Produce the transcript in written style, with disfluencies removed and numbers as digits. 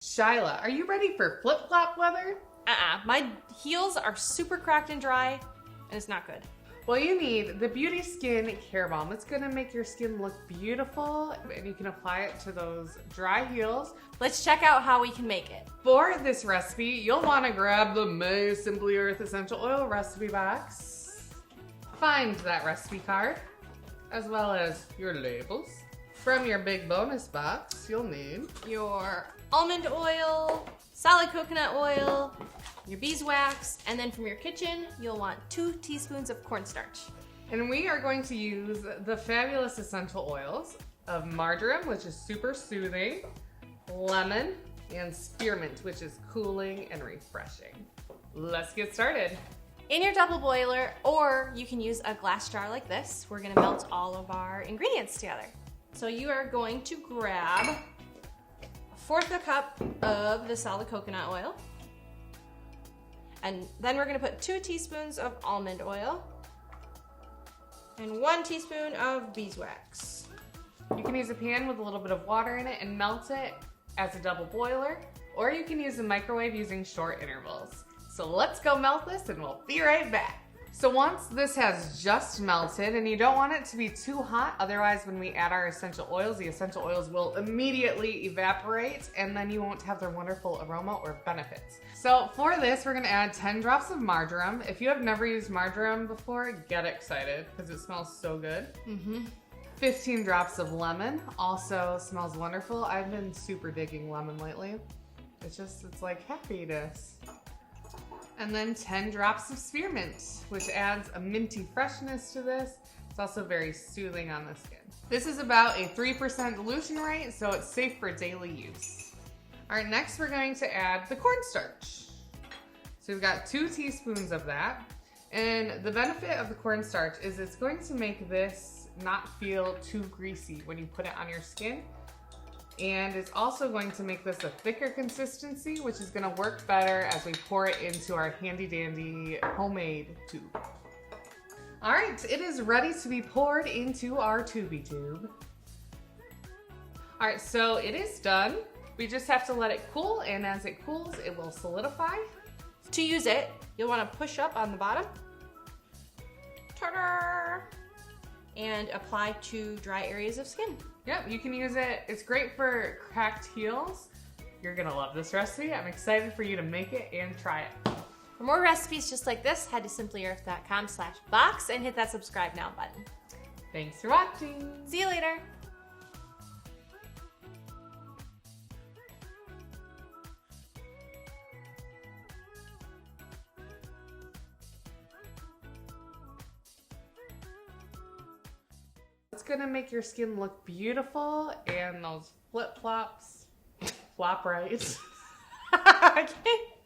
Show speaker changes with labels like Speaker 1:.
Speaker 1: Shyla, are you ready for flip-flop weather?
Speaker 2: My heels are super cracked and dry, and it's not good.
Speaker 1: Well, you need the Beauty Skin Care Balm. It's gonna make your skin look beautiful, and you can apply it to those dry heels.
Speaker 2: Let's check out how we can make it.
Speaker 1: For this recipe, you'll wanna grab the May Simply Earth Essential Oil recipe box. Find that recipe card, as well as your labels. From your big bonus box, you'll need
Speaker 2: Your almond oil, solid coconut oil, your beeswax, and then from your kitchen, you'll want 2 teaspoons of cornstarch.
Speaker 1: And we are going to use the fabulous essential oils of marjoram, which is super soothing, lemon, and spearmint, which is cooling and refreshing. Let's get started.
Speaker 2: In your double boiler, or you can use a glass jar like this, we're gonna melt all of our ingredients together. So you are going to grab 1/4 cup of the solid coconut oil. And then we're gonna put 2 teaspoons of almond oil and 1 teaspoon of beeswax.
Speaker 1: You can use a pan with a little bit of water in it and melt it as a double boiler, or you can use the microwave using short intervals. So let's go melt this and we'll be right back. So once this has just melted, and you don't want it to be too hot, otherwise when we add our essential oils, the essential oils will immediately evaporate and then you won't have their wonderful aroma or benefits. So for this, we're gonna add 10 drops of marjoram. If you have never used marjoram before, get excited because it smells so good. 15 drops of lemon, also smells wonderful. I've been super digging lemon lately. It's like happiness. And then 10 drops of spearmint, which adds a minty freshness to this. It's also very soothing on the skin. This is about a 3% dilution rate, so it's safe for daily use. All right, next we're going to add the cornstarch. So we've got 2 teaspoons of that. And the benefit of the cornstarch is it's going to make this not feel too greasy when you put it on your skin. And it's also going to make this a thicker consistency, which is gonna work better as we pour it into our handy dandy homemade tube. All right, it is ready to be poured into our tubey tube. All right, so it is done. We just have to let it cool, and as it cools, it will solidify.
Speaker 2: To use it, you'll wanna push up on the bottom. Ta-da! And apply to dry areas of skin.
Speaker 1: Yep, you can use it. It's great for cracked heels. You're gonna love this recipe. I'm excited for you to make it and try it.
Speaker 2: For more recipes just like this, head to simplyearth.com/box and hit that subscribe now button.
Speaker 1: Thanks for watching.
Speaker 2: See you later.
Speaker 1: It's gonna make your skin look beautiful, and those flip-flops flop right.
Speaker 2: I can't.